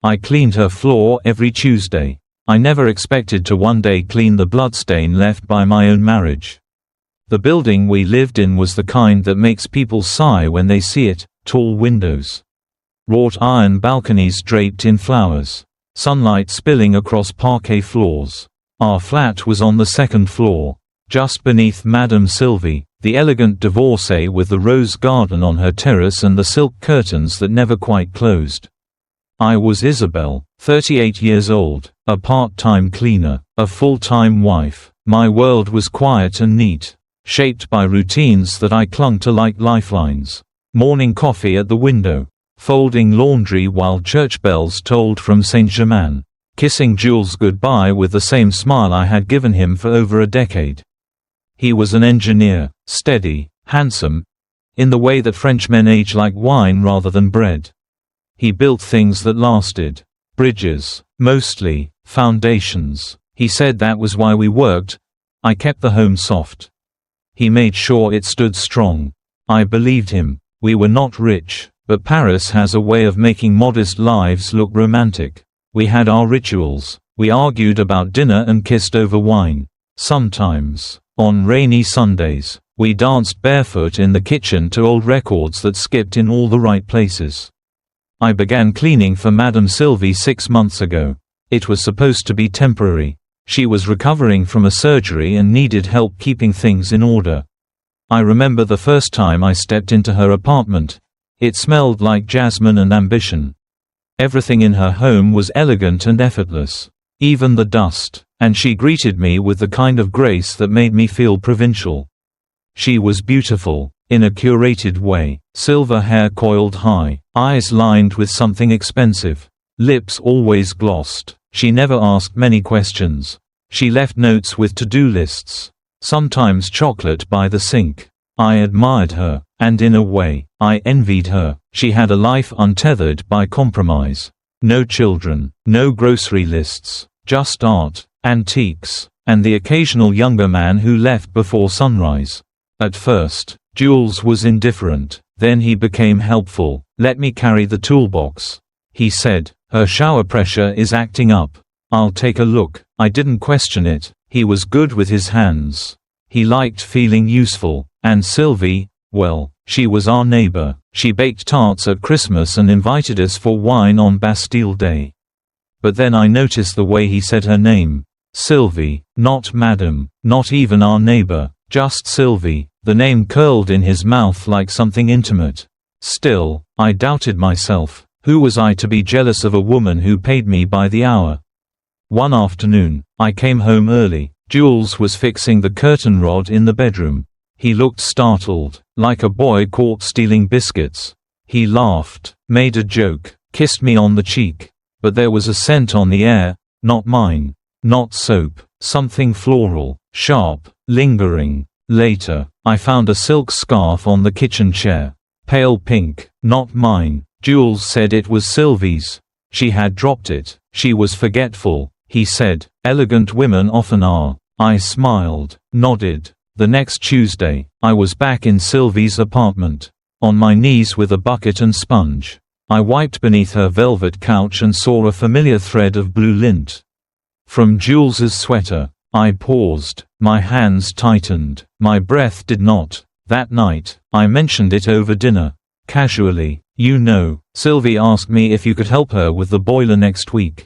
I cleaned her floor every Tuesday. I never expected to one day clean the bloodstain left by my own marriage. The building we lived in was the kind that makes people sigh when they see it, tall windows. Wrought iron balconies draped in flowers. Sunlight spilling across parquet floors. Our flat was on the second floor, just beneath Madame Sylvie, the elegant divorcee with the rose garden on her terrace and the silk curtains that never quite closed. I was Isabelle, 38 years old, a part-time cleaner, a full-time wife. My world was quiet and neat, shaped by routines that I clung to like lifelines. Morning coffee at the window, folding laundry while church bells tolled from Saint-Germain, kissing Jules goodbye with the same smile I had given him for over a decade. He was an engineer, steady, handsome, in the way that Frenchmen age like wine rather than bread. He built things that lasted. Bridges, mostly, foundations. He said that was why we worked. I kept the home soft. He made sure it stood strong. I believed him. We were not rich, but Paris has a way of making modest lives look romantic. We had our rituals. We argued about dinner and kissed over wine. Sometimes, on rainy Sundays, we danced barefoot in the kitchen to old records that skipped in all the right places. I began cleaning for Madame Sylvie 6 months ago. It was supposed to be temporary. She was recovering from a surgery and needed help keeping things in order. I remember the first time I stepped into her apartment. It smelled like jasmine and ambition. Everything in her home was elegant and effortless. Even the dust. And she greeted me with the kind of grace that made me feel provincial. She was beautiful, in a curated way. Silver hair coiled high, eyes lined with something expensive, lips always glossed. She never asked many questions. She left notes with to-do lists, sometimes chocolate by the sink. I admired her, and in a way, I envied her. She had a life untethered by compromise. No children, no grocery lists, just art, antiques, and the occasional younger man who left before sunrise. At first, Jules was indifferent, then he became helpful. Let me carry the toolbox, he said. Her shower pressure is acting up. I'll take a look. I didn't question it. He was good with his hands. He liked feeling useful. And Sylvie, well, she was our neighbor. She baked tarts at Christmas and invited us for wine on Bastille Day. But then I noticed the way he said her name. Sylvie, not Madame, not even our neighbor, just Sylvie. The name curled in his mouth like something intimate. Still, I doubted myself. Who was I to be jealous of a woman who paid me by the hour? One afternoon, I came home early. Jules was fixing the curtain rod in the bedroom. He looked startled, like a boy caught stealing biscuits. He laughed, made a joke, kissed me on the cheek. But there was a scent on the air, not mine. Not soap, something floral, sharp, lingering. Later, I found a silk scarf on the kitchen chair. Pale pink, not mine. Jules said it was Sylvie's. She had dropped it. She was forgetful, he said. Elegant women often are. I smiled, nodded. The next Tuesday, I was back in Sylvie's apartment. On my knees with a bucket and sponge. I wiped beneath her velvet couch and saw a familiar thread of blue lint. From Jules's sweater. I paused. My hands tightened. My breath did not. That night, I mentioned it over dinner. Casually. You know, Sylvie asked me if you could help her with the boiler next week.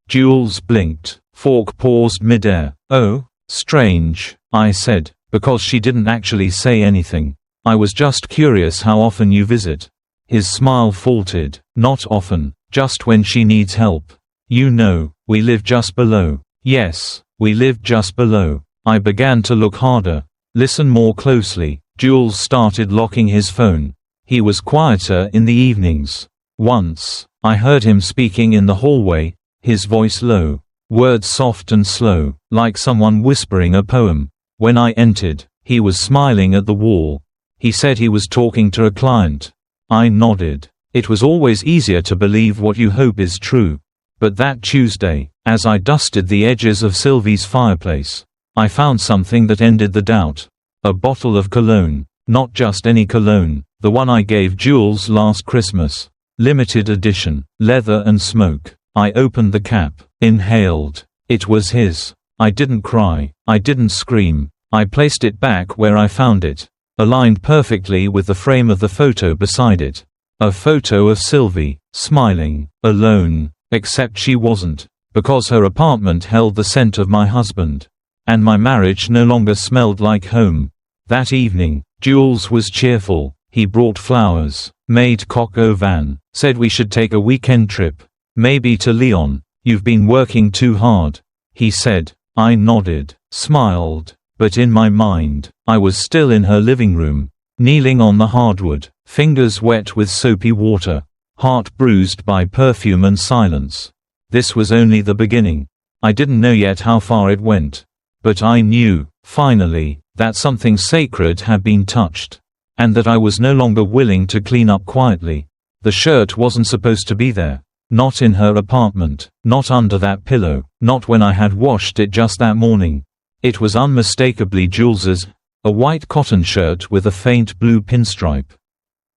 Jules blinked. Fork paused midair. Oh, strange, I said, because she didn't actually say anything. I was just curious how often you visit. His smile faltered. Not often, just when she needs help. You know, we live just below. Yes, we lived just below. I began to look harder. Listen more closely. Jules started locking his phone. He was quieter in the evenings. Once, I heard him speaking in the hallway, his voice low, words soft and slow, like someone whispering a poem. When I entered, he was smiling at the wall. He said he was talking to a client. I nodded. It was always easier to believe what you hope is true. But that Tuesday, as I dusted the edges of Sylvie's fireplace, I found something that ended the doubt. A bottle of cologne. Not just any cologne, the one I gave Jules last Christmas. Limited edition, leather and smoke. I opened the cap, inhaled. It was his. I didn't cry, I didn't scream. I placed it back where I found it, aligned perfectly with the frame of the photo beside it. A photo of Sylvie, smiling, alone, except she wasn't, because her apartment held the scent of my husband. And my marriage no longer smelled like home. That evening, Jules was cheerful. He brought flowers, made coq au vin, said we should take a weekend trip. Maybe to Lyon. You've been working too hard, he said. I nodded, smiled, but in my mind, I was still in her living room, kneeling on the hardwood, fingers wet with soapy water, heart bruised by perfume and silence. This was only the beginning. I didn't know yet how far it went. But I knew, finally, that something sacred had been touched. And that I was no longer willing to clean up quietly. The shirt wasn't supposed to be there. Not in her apartment, not under that pillow, not when I had washed it just that morning. It was unmistakably Jules's, a white cotton shirt with a faint blue pinstripe.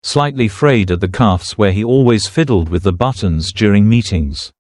Slightly frayed at the cuffs where he always fiddled with the buttons during meetings.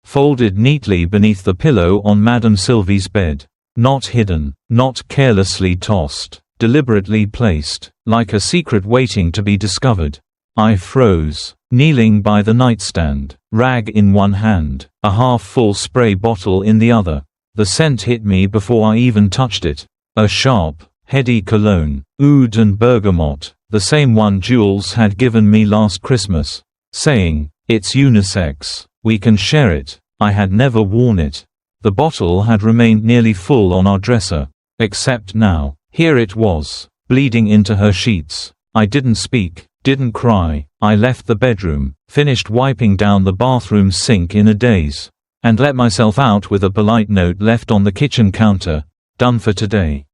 Folded neatly beneath the pillow on Madame Sylvie's bed. Not hidden, not carelessly tossed, deliberately placed, like a secret waiting to be discovered. I froze, kneeling by the nightstand, rag in one hand, a half-full spray bottle in the other. The scent hit me before I even touched it. A sharp, heady cologne, oud and bergamot, the same one Jules had given me last Christmas, saying, "It's unisex, we can share it." I had never worn it. The bottle had remained nearly full on our dresser. Except now, here it was, bleeding into her sheets. I didn't speak, didn't cry. I left the bedroom, finished wiping down the bathroom sink in a daze, and let myself out with a polite note left on the kitchen counter, "Done for today.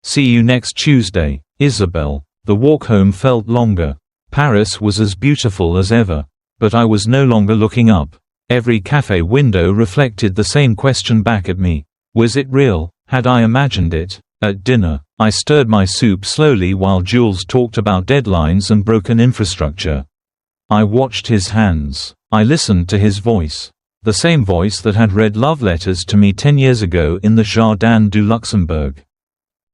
See you next Tuesday, Isabelle." The walk home felt longer. Paris was as beautiful as ever. But I was no longer looking up. Every cafe window reflected the same question back at me. Was it real? Had I imagined it? At dinner, I stirred my soup slowly while Jules talked about deadlines and broken infrastructure. I watched his hands. I listened to his voice. The same voice that had read love letters to me 10 years ago in the Jardin du Luxembourg.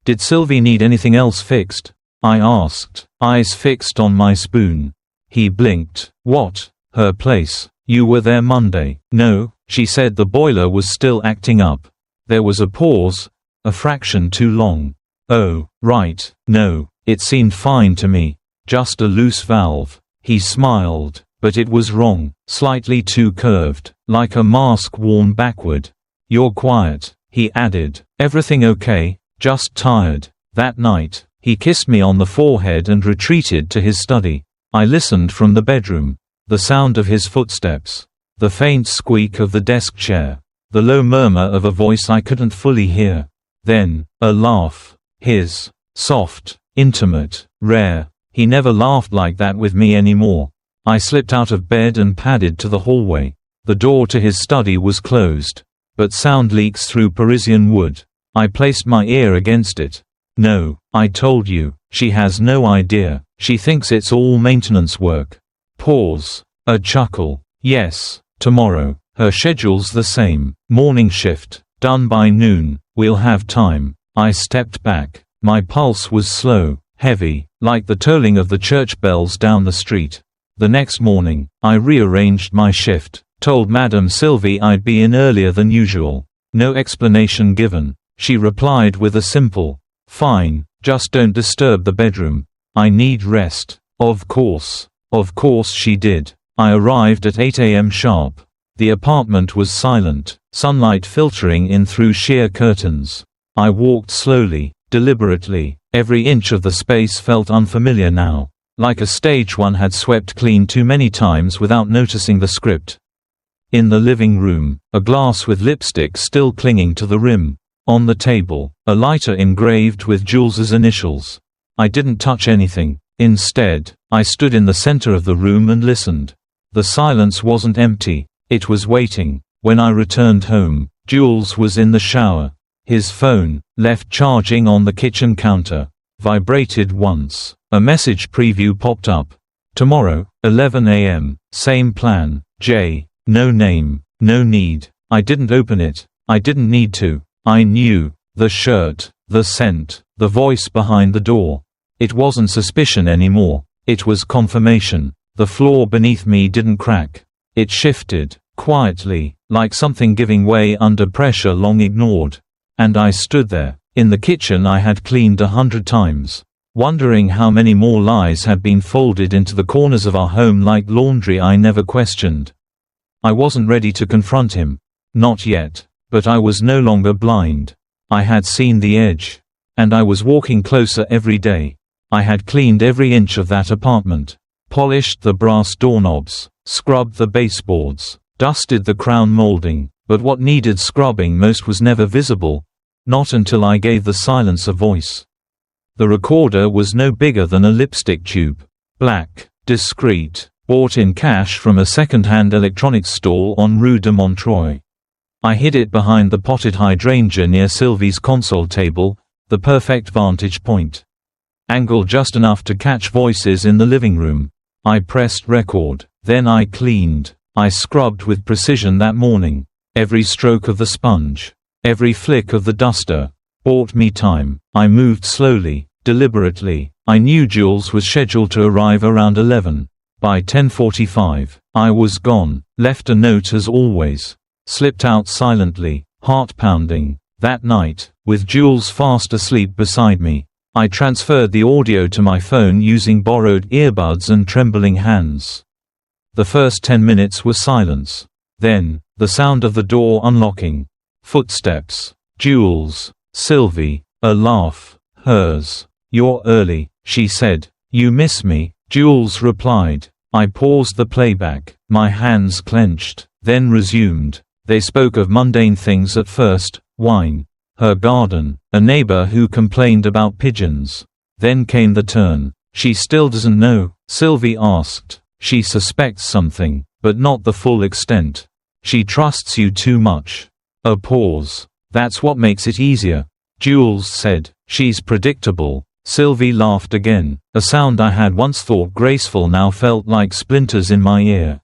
Did Sylvie need anything else fixed? I asked, eyes fixed on my spoon. He blinked. What? Her place. You were there Monday. No, she said. The boiler was still acting up. There was a pause, a fraction too long. Oh, right, no, it seemed fine to me. Just a loose valve. He smiled, but it was wrong, slightly too curved, like a mask worn backward. You're quiet, he added. Everything okay? Just tired. That night, he kissed me on the forehead and retreated to his study. I listened from the bedroom. The sound of his footsteps. The faint squeak of the desk chair. The low murmur of a voice I couldn't fully hear. Then, a laugh. His. Soft, intimate, rare. He never laughed like that with me anymore. I slipped out of bed and padded to the hallway. The door to his study was closed. But sound leaks through Parisian wood. I placed my ear against it. No, I told you, she has no idea. She thinks it's all maintenance work. Pause. A chuckle. Yes, tomorrow. Her schedule's the same. Morning shift. Done by noon. We'll have time. I stepped back. My pulse was slow, heavy, like the tolling of the church bells down the street. The next morning, I rearranged my shift, told Madame Sylvie I'd be in earlier than usual. No explanation given. She replied with a simple, "Fine, just don't disturb the bedroom. I need rest." Of course she did. I arrived at 8 a.m. sharp. The apartment was silent, sunlight filtering in through sheer curtains. I walked slowly, deliberately. Every inch of the space felt unfamiliar now, like a stage one had swept clean too many times without noticing the script. In the living room, a glass with lipstick still clinging to the rim. On the table, a lighter engraved with Jules's initials. I didn't touch anything. Instead, I stood in the center of the room and listened. The silence wasn't empty, it was waiting. When I returned home, Jules was in the shower. His phone, left charging on the kitchen counter, vibrated once. A message preview popped up. Tomorrow, 11 a.m. Same plan. J. No name. No need. I didn't open it. I didn't need to. I knew. The shirt. The scent. The voice behind the door. It wasn't suspicion anymore. It was confirmation. The floor beneath me didn't crack. It shifted, quietly, like something giving way under pressure long ignored. And I stood there. In the kitchen I had cleaned 100 times, wondering how many more lies had been folded into the corners of our home like laundry I never questioned. I wasn't ready to confront him. Not yet. But I was no longer blind. I had seen the edge. And I was walking closer every day. I had cleaned every inch of that apartment. Polished the brass doorknobs, scrubbed the baseboards, dusted the crown molding, but what needed scrubbing most was never visible. Not until I gave the silence a voice. The recorder was no bigger than a lipstick tube. Black, discreet, bought in cash from a second-hand electronics store on Rue de Montreuil. I hid it behind the potted hydrangea near Sylvie's console table, the perfect vantage point. Angle just enough to catch voices in the living room. I pressed record. Then I cleaned. I scrubbed with precision that morning. Every stroke of the sponge, every flick of the duster, bought me time. I moved slowly, deliberately. I knew Jules was scheduled to arrive around 11. By 10:45, I was gone, left a note as always. Slipped out silently, heart pounding. That night, with Jules fast asleep beside me, I transferred the audio to my phone using borrowed earbuds and trembling hands. The first 10 minutes were silence. Then, the sound of the door unlocking. Footsteps. Jules. Sylvie. A laugh. Hers. "You're early," she said. "You miss me?" Jules replied. I paused the playback. My hands clenched, then resumed. They spoke of mundane things at first: wine, her garden, a neighbor who complained about pigeons. Then came the turn. "She still doesn't know?" Sylvie asked. "She suspects something, but not the full extent. She trusts you too much." A pause. "That's what makes it easier," Jules said. "She's predictable." Sylvie laughed again. A sound I had once thought graceful now felt like splinters in my ear.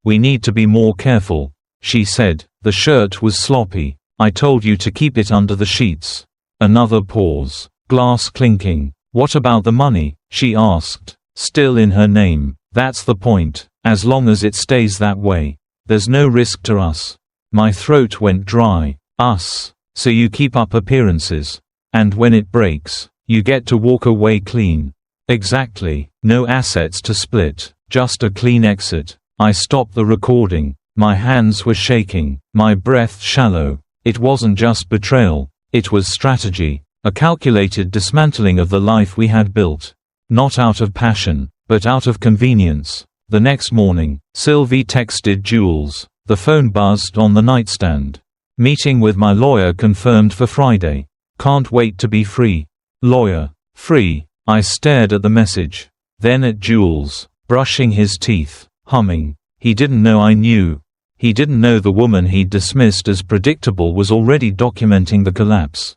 "We need to be more careful," she said. "The shirt was sloppy. I told you to keep it under the sheets." Another pause. Glass clinking. "What about the money?" she asked. "Still in her name. That's the point. As long as it stays that way, there's no risk to us." My throat went dry. "Us. So you keep up appearances. And when it breaks, you get to walk away clean." "Exactly. No assets to split. Just a clean exit." I stopped the recording. My hands were shaking, my breath shallow. It wasn't just betrayal. It was strategy. A calculated dismantling of the life we had built. Not out of passion, but out of convenience. The next morning, Sylvie texted Jules. The phone buzzed on the nightstand. "Meeting with my lawyer confirmed for Friday. Can't wait to be free." Lawyer. Free. I stared at the message. Then at Jules, brushing his teeth, humming. He didn't know I knew. He didn't know the woman he'd dismissed as predictable was already documenting the collapse.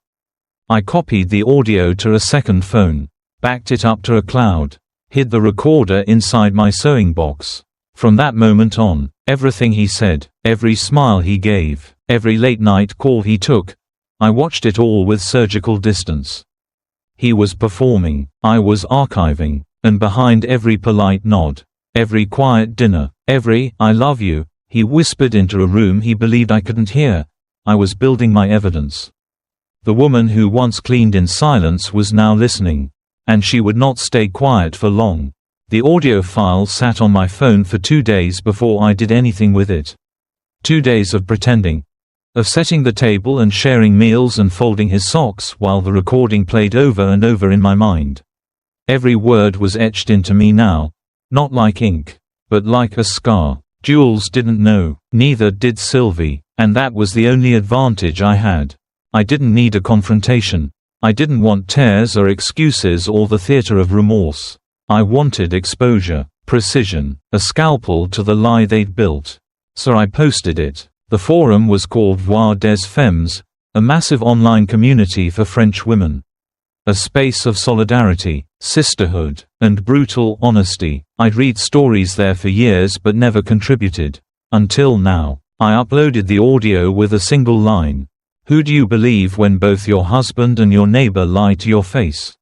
I copied the audio to a second phone, backed it up to a cloud, hid the recorder inside my sewing box. From that moment on, everything he said, every smile he gave, every late-night call he took, I watched it all with surgical distance. He was performing, I was archiving, and behind every polite nod, every quiet dinner, every "I love you" he whispered into a room he believed I couldn't hear, I was building my evidence. The woman who once cleaned in silence was now listening. And she would not stay quiet for long. The audio file sat on my phone for 2 days before I did anything with it. 2 days of pretending. Of setting the table and sharing meals and folding his socks while the recording played over and over in my mind. Every word was etched into me now. Not like ink, but like a scar. Jules didn't know, neither did Sylvie, and that was the only advantage I had. I didn't need a confrontation. I didn't want tears or excuses or the theater of remorse. I wanted exposure, precision, a scalpel to the lie they'd built. So I posted it. The forum was called Voix des Femmes, a massive online community for French women. A space of solidarity, sisterhood, and brutal honesty. I'd read stories there for years but never contributed. Until now. I uploaded the audio with a single line. Who do you believe when both your husband and your neighbor lie to your face?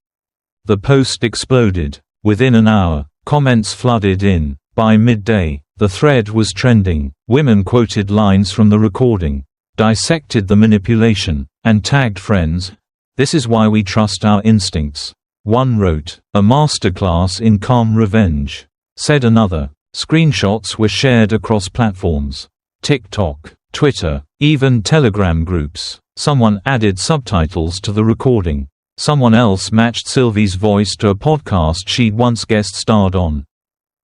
The post exploded. Within an hour, comments flooded in. By midday, the thread was trending. Women quoted lines from the recording, dissected the manipulation, and tagged friends. This is why we trust our instincts. One wrote, a masterclass in calm revenge. Said another. Screenshots were shared across platforms. TikTok, Twitter, even Telegram groups. Someone added subtitles to the recording. Someone else matched Sylvie's voice to a podcast she'd once guest starred on.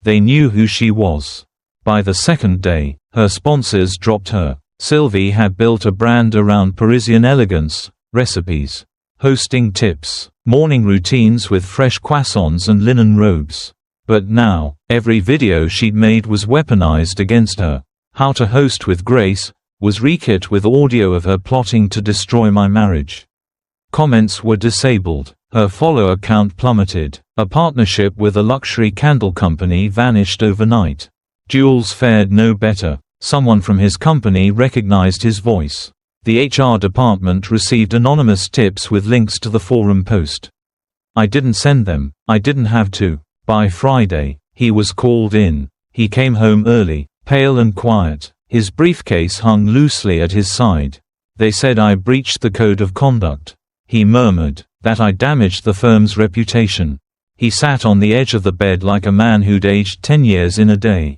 They knew who she was. By the second day, her sponsors dropped her. Sylvie had built a brand around Parisian elegance, recipes, hosting tips, morning routines with fresh croissants and linen robes. But now, every video she'd made was weaponized against her. How to Host with Grace was rekit with audio of her plotting to destroy my marriage. Comments were disabled. Her follower count plummeted. A partnership with a luxury candle company vanished overnight. Jules fared no better. Someone from his company recognized his voice. The HR department received anonymous tips with links to the forum post. I didn't send them. I didn't have to. By Friday, he was called in. He came home early, pale and quiet. His briefcase hung loosely at his side. They said I breached the code of conduct. He murmured that I damaged the firm's reputation. He sat on the edge of the bed like a man who'd aged 10 years in a day.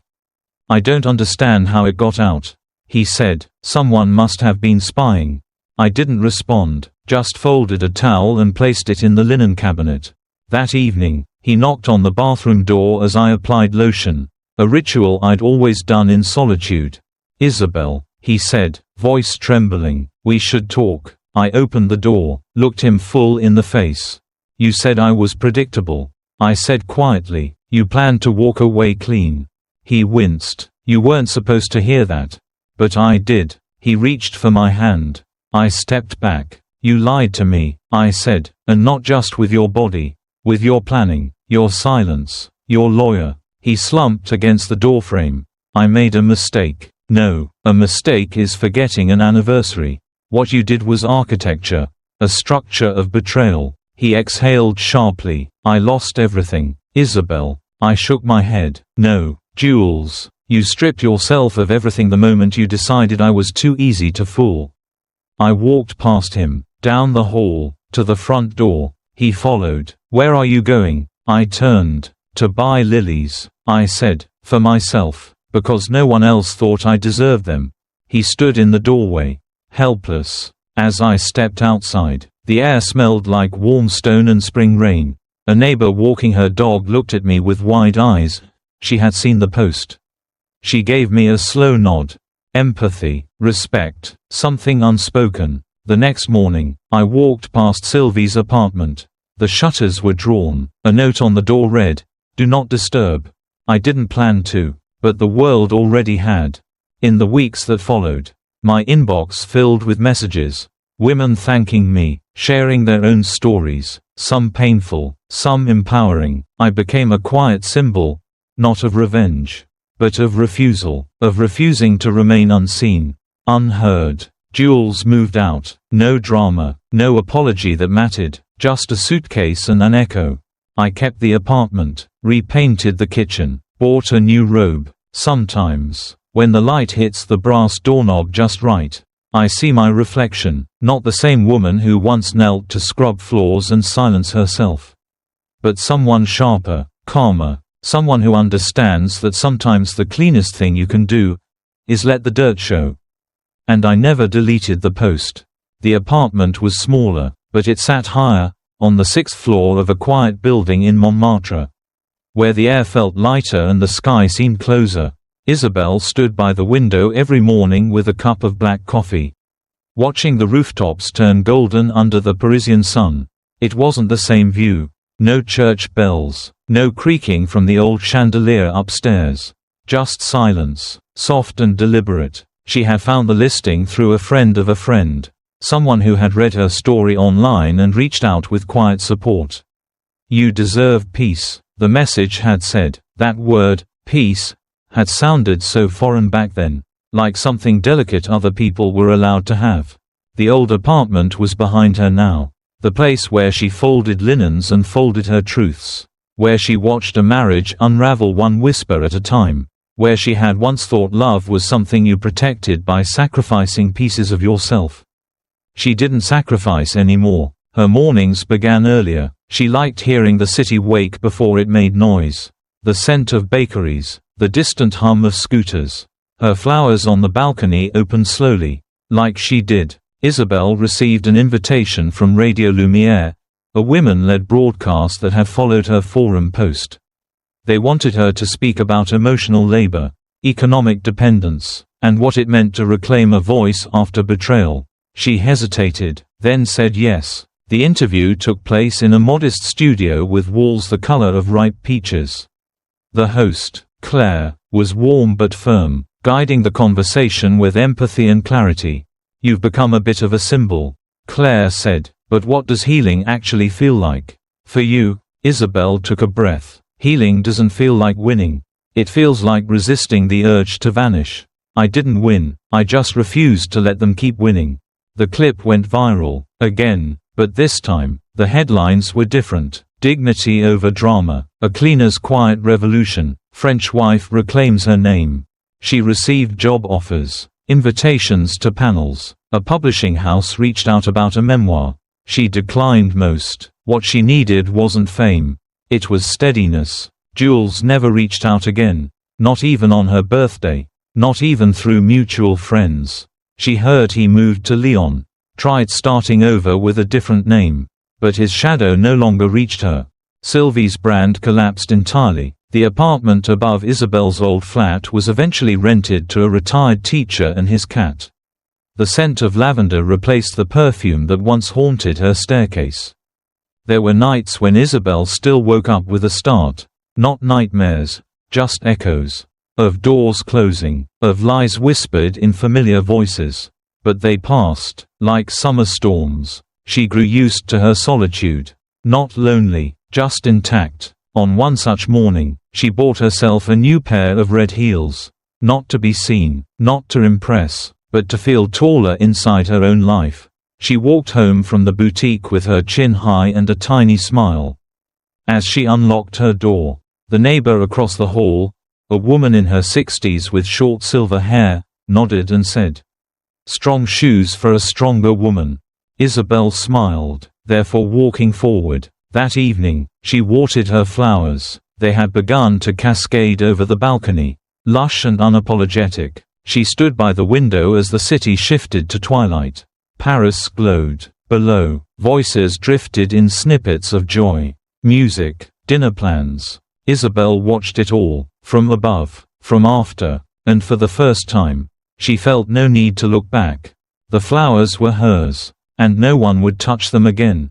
I don't understand how it got out. He said, someone must have been spying. I didn't respond, just folded a towel and placed it in the linen cabinet. That evening, he knocked on the bathroom door as I applied lotion, a ritual I'd always done in solitude. Isabelle, he said, voice trembling, we should talk. I opened the door, looked him full in the face. You said I was predictable. I said quietly, you planned to walk away clean. He winced. You weren't supposed to hear that. But I did. He reached for my hand. I stepped back. You lied to me, I said, and not just with your body. With your planning, your silence, your lawyer. He slumped against the doorframe. I made a mistake. No, a mistake is forgetting an anniversary. What you did was architecture, a structure of betrayal. He exhaled sharply. I lost everything. Isabelle. I shook my head. No, Jules. You stripped yourself of everything the moment you decided I was too easy to fool. I walked past him, down the hall, to the front door. He followed. Where are you going? I turned. To buy lilies, I said, for myself, because no one else thought I deserved them. He stood in the doorway, helpless. As I stepped outside, the air smelled like warm stone and spring rain. A neighbor walking her dog looked at me with wide eyes. She had seen the post. She gave me a slow nod. Empathy, respect, something unspoken. The next morning, I walked past Sylvie's apartment. The shutters were drawn. A note on the door read, "Do not disturb." I didn't plan to, but the world already had. In the weeks that followed, my inbox filled with messages. Women thanking me, sharing their own stories, some painful, some empowering. I became a quiet symbol, not of revenge, but of refusing to remain unseen, unheard. Jules moved out. No drama, no apology that mattered, just a suitcase and an echo. I kept the apartment, repainted the kitchen, bought a new robe. Sometimes, when the light hits the brass doorknob just right, I see my reflection, not the same woman who once knelt to scrub floors and silence herself, but someone sharper, calmer, someone who understands that sometimes the cleanest thing you can do is let the dirt show. And I never deleted the post. The apartment was smaller, but it sat higher, on the 6th floor of a quiet building in Montmartre, where the air felt lighter and the sky seemed closer. Isabelle stood by the window every morning with a cup of black coffee, watching the rooftops turn golden under the Parisian sun. It wasn't the same view. No church bells, no creaking from the old chandelier upstairs. Just silence, soft and deliberate. She had found the listing through a friend of a friend. Someone who had read her story online and reached out with quiet support. "You deserve peace," the message had said. That word, peace, had sounded so foreign back then, like something delicate other people were allowed to have. The old apartment was behind her now. The place where she folded linens and folded her truths. Where she watched a marriage unravel one whisper at a time. Where she had once thought love was something you protected by sacrificing pieces of yourself. She didn't sacrifice anymore. Her mornings began earlier. She liked hearing the city wake before it made noise. The scent of bakeries, the distant hum of scooters. Her flowers on the balcony opened slowly. Like she did. Isabelle received an invitation from Radio Lumiere, a women-led broadcast that had followed her forum post. They wanted her to speak about emotional labor, economic dependence, and what it meant to reclaim a voice after betrayal. She hesitated, then said yes. The interview took place in a modest studio with walls the color of ripe peaches. The host, Claire, was warm but firm, guiding the conversation with empathy and clarity. "You've become a bit of a symbol," Claire said, "but what does healing actually feel like?" "For you," Isabelle took a breath, "healing doesn't feel like winning. It feels like resisting the urge to vanish. I didn't win, I just refused to let them keep winning." The clip went viral, again, but this time, the headlines were different. "Dignity over drama, a cleaner's quiet revolution, French wife reclaims her name." She received job offers, invitations to panels. A publishing house reached out about a memoir. She declined most. What she needed wasn't fame. It was steadiness. Jules never reached out again. Not even on her birthday. Not even through mutual friends. She heard he moved to Lyon. Tried starting over with a different name. But his shadow no longer reached her. Sylvie's brand collapsed entirely. The apartment above Isabelle's old flat was eventually rented to a retired teacher and his cat. The scent of lavender replaced the perfume that once haunted her staircase. There were nights when Isabelle still woke up with a start. Not nightmares, just echoes. Of doors closing, of lies whispered in familiar voices. But they passed, like summer storms. She grew used to her solitude. Not lonely, just intact. On one such morning, she bought herself a new pair of red heels. Not to be seen, not to impress, but to feel taller inside her own life. She walked home from the boutique with her chin high and a tiny smile. As she unlocked her door, the neighbor across the hall, a woman in her 60s with short silver hair, nodded and said, "Strong shoes for a stronger woman." Isabelle smiled, therefore walking forward. That evening, she watered her flowers. They had begun to cascade over the balcony. Lush and unapologetic, she stood by the window as the city shifted to twilight. Paris glowed. Below, voices drifted in snippets of joy. Music, dinner plans. Isabelle watched it all, from above, from after, and for the first time, she felt no need to look back. The flowers were hers, and no one would touch them again.